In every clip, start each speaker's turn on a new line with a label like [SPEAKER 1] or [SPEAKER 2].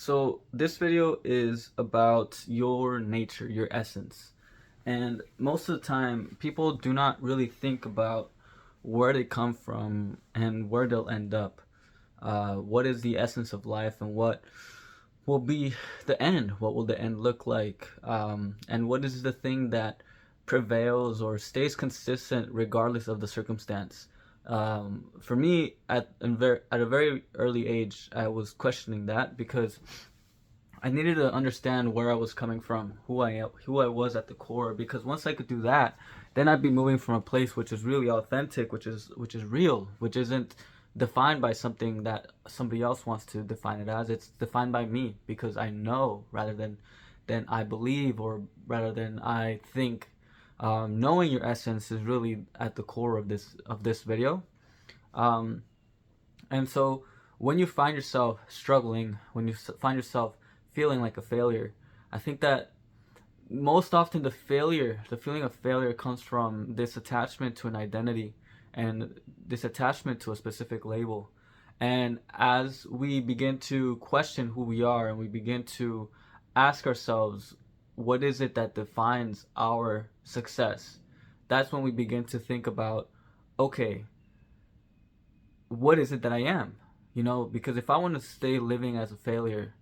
[SPEAKER 1] So this video is about your nature, your essence. And most of the time, people do not really think about where they come from and where they'll end up. What is the essence of life and what will be the end? What will the end look like? And what is the thing that prevails or stays consistent regardless of the circumstance? For me, at a very early age, I was questioning that because I needed to understand where I was coming from, who I was at the core. Because once I could do that, then I'd be moving from a place which is really authentic, which is real, which isn't defined by something that somebody else wants to define it as. It's defined by me because I know rather than I believe or rather than I think. Knowing your essence is really at the core of this video. Um, and so when you find yourself struggling, when you find yourself feeling like a failure, I think that most often the feeling of failure comes from this attachment to an identity and this attachment to a specific label. And as we begin to question who we are and we begin to ask ourselves, what is it that defines our success? That's when we begin to think about, okay, what is it that I am? Because if I want to stay living as a failure,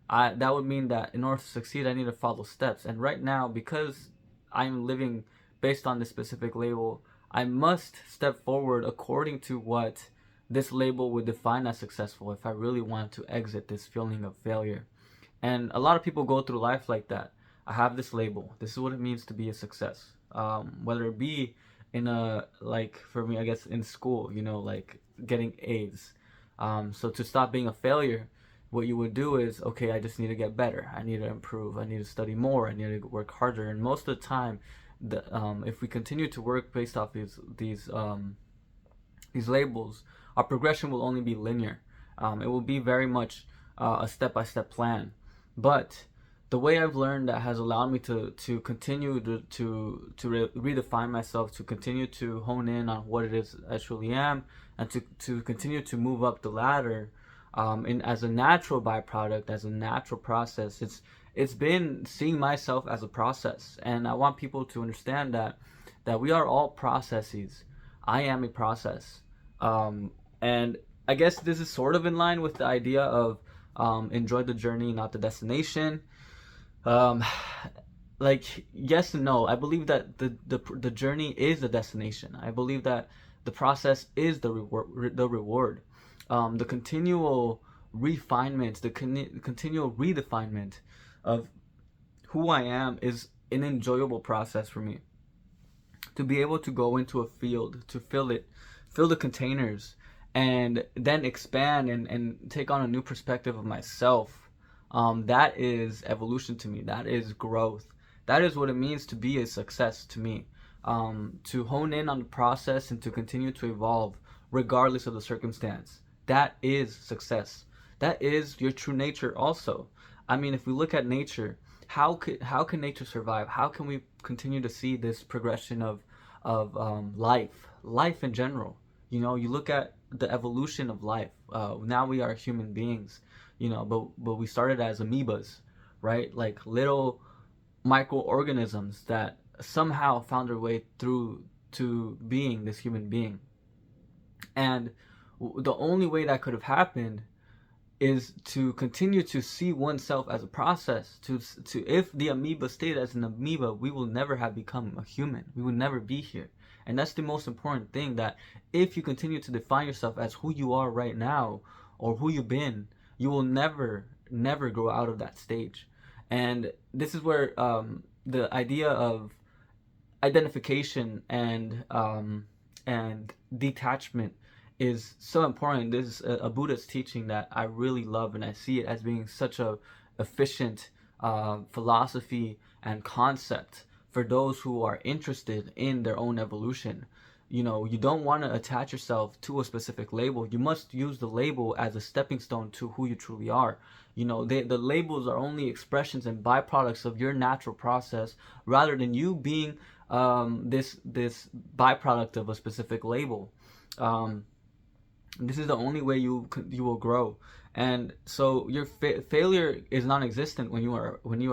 [SPEAKER 1] I that would mean that in order to succeed, I need to follow steps. And right now, because I'm living based on this specific label, I must step forward according to what this label would define as successful if I really want to exit this feeling of failure. And a lot of people go through life like that. I have this label. This is what it means to be a success. Whether it be in a, like for me, I guess in school, like getting A's. So to stop being a failure, what you would do is, okay, I just need to get better. I need to improve. I need to study more. I need to work harder. And most of the time, if we continue to work based off these labels, our progression will only be linear. It will be very much a step-by-step plan. But the way I've learned that has allowed me to continue to redefine myself, to continue to hone in on what it is I truly am, and to continue to move up the ladder, as a natural byproduct, as a natural process. It's been seeing myself as a process, and I want people to understand that we are all processes. I am a process, and I guess this is sort of in line with the idea of enjoy the journey, not the destination. Um, like yes and no. I believe that the journey is the destination. I believe that the process is the reward. The continual refinement, continual redefinement of who I am is an enjoyable process for me. To be able to go into a field, to fill the containers, and then expand and take on a new perspective of myself. That is evolution to me. That is growth. That is what it means to be a success to me. To hone in on the process and to continue to evolve regardless of the circumstance. That is success. That is your true nature also. I mean, if we look at nature, how can nature survive? How can we continue to see this progression of life in general? You look at the evolution of life. Now we are human beings, but we started as amoebas, right? Like little microorganisms that somehow found their way through to being this human being. And the only way that could have happened is to continue to see oneself as a process. To if the amoeba stayed as an amoeba, we will never have become a human. We would never be here. And that's the most important thing, that if you continue to define yourself as who you are right now or who you've been, you will never grow out of that stage. And this is where the idea of identification and detachment is so important. This is a Buddhist teaching that I really love, and I see it as being such a efficient philosophy and concept for those who are interested in their own evolution. You don't want to attach yourself to a specific label. You must use the label as a stepping stone to who you truly are. The labels are only expressions and byproducts of your natural process, rather than you being this byproduct of a specific label. This is the only way you will grow. And so your failure is non-existent when you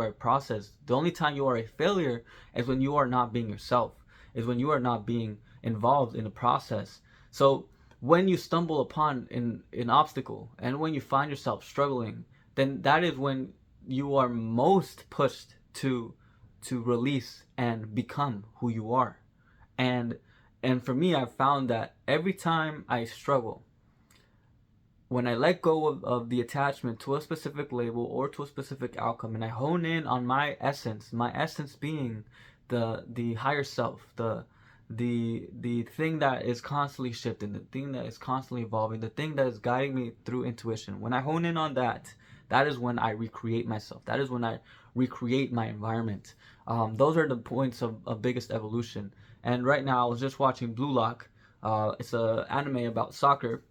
[SPEAKER 1] are processed. The only time you are a failure is when you are not being yourself, is when you are not being involved in the process. So when you stumble upon an obstacle and when you find yourself struggling, then that is when you are most pushed to release and become who you are. And for me, I've found that every time I struggle, when I let go of the attachment to a specific label or to a specific outcome, and I hone in on my essence being the higher self, the thing that is constantly shifting, the thing that is constantly evolving, the thing that is guiding me through intuition. When I hone in on that, that is when I recreate myself. That is when I recreate my environment. Those are the points of biggest evolution. And right now, I was just watching Blue Lock. It's an anime about soccer,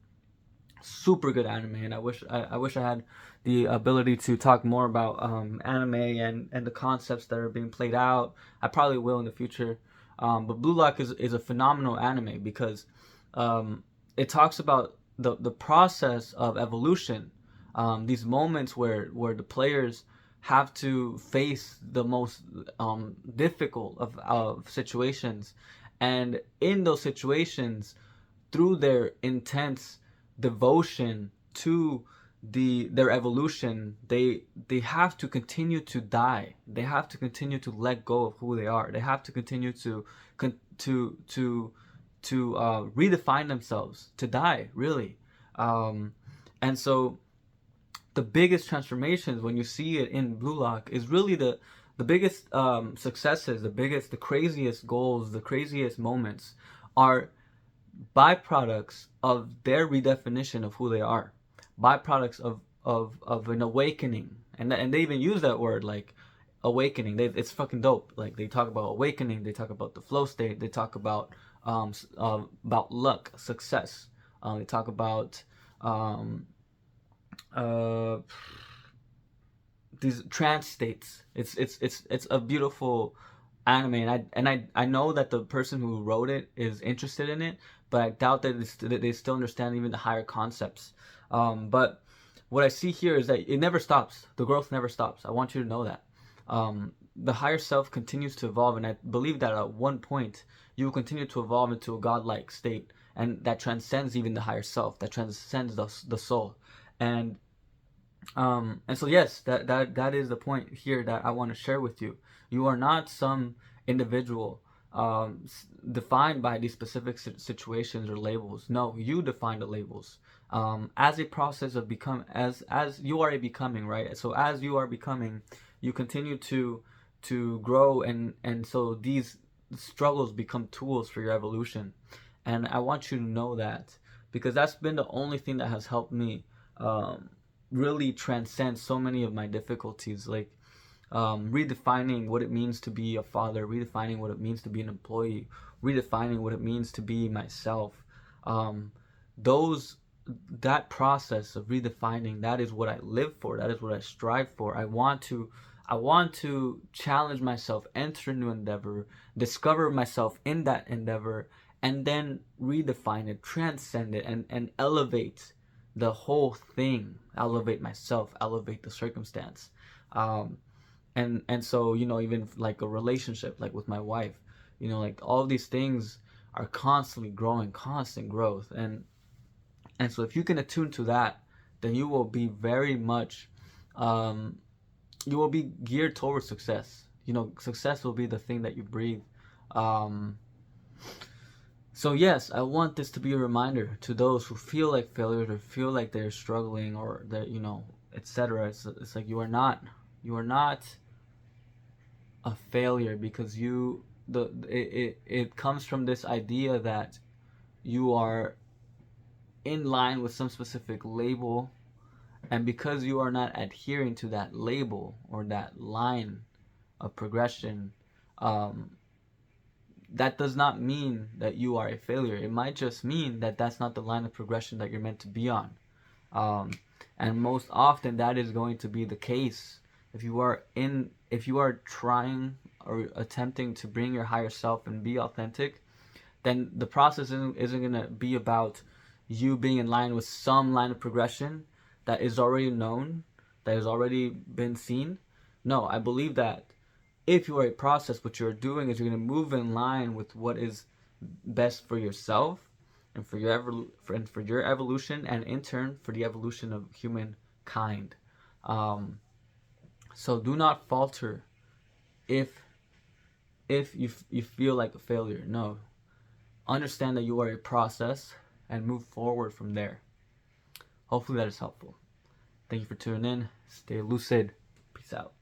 [SPEAKER 1] super good anime, and I wish I had the ability to talk more about anime and the concepts that are being played out. I probably will in the future. But Blue Lock is a phenomenal anime because it talks about the process of evolution. These moments where the players have to face the most difficult of situations, and in those situations, through their intense devotion to their evolution, they have to continue to die. They have to continue to let go of who they are. They have to continue to redefine themselves, to die, really. And so the biggest transformations when you see it in Blue Lock is really the biggest successes, the craziest goals, the craziest moments are byproducts of their redefinition of who they are, byproducts of an awakening. And they even use that word, like awakening. It's fucking dope. Like they talk about awakening, they talk about the flow state, they talk about luck, success, they talk about uh, these trance states. It's a beautiful anime, and I know that the person who wrote it is interested in it, but I doubt that they still understand even the higher concepts. But what I see here is that it never stops. The growth never stops. I want you to know that. The higher self continues to evolve, and I believe that at one point you will continue to evolve into a godlike state, and that transcends even the higher self, that transcends the soul. And so yes, that is the point here that I want to share with you. You are not some individual defined by these specific situations or labels. No, you define the labels as a process of become, as you are a becoming, right? So as you are becoming, you continue to grow, and so these struggles become tools for your evolution. And I want you to know that, because that's been the only thing that has helped me really transcend so many of my difficulties, like redefining what it means to be a father, redefining what it means to be an employee, redefining what it means to be myself. Those that process of redefining, that is what I live for, that is what I strive for. I want to challenge myself, enter a new endeavor, discover myself in that endeavor, and then redefine it, transcend it, and elevate the whole thing, elevate myself, elevate the circumstance. And so, even like a relationship, like with my wife, like all these things are constantly growing, constant growth. And so if you can attune to that, then you will be very much you will be geared towards success. Success will be the thing that you breathe. So yes, I want this to be a reminder to those who feel like failures or feel like they're struggling, or that, etc. It's like you are not a failure, because it comes from this idea that you are in line with some specific label, and because you are not adhering to that label or that line of progression, that does not mean that you are a failure. It might just mean that that's not the line of progression that you're meant to be on. And most often that is going to be the case if you are trying or attempting to bring your higher self and be authentic. Then the process isn't going to be about you being in line with some line of progression. that is already known, that has already been seen. No, I believe that if you are a process, what you're doing is you're going to move in line with what is best for yourself and for your evolution, and in turn for the evolution of humankind. So do not falter if you feel like a failure. No, understand that you are a process and move forward from there. Hopefully that is helpful. Thank you for tuning in. Stay lucid. Peace out.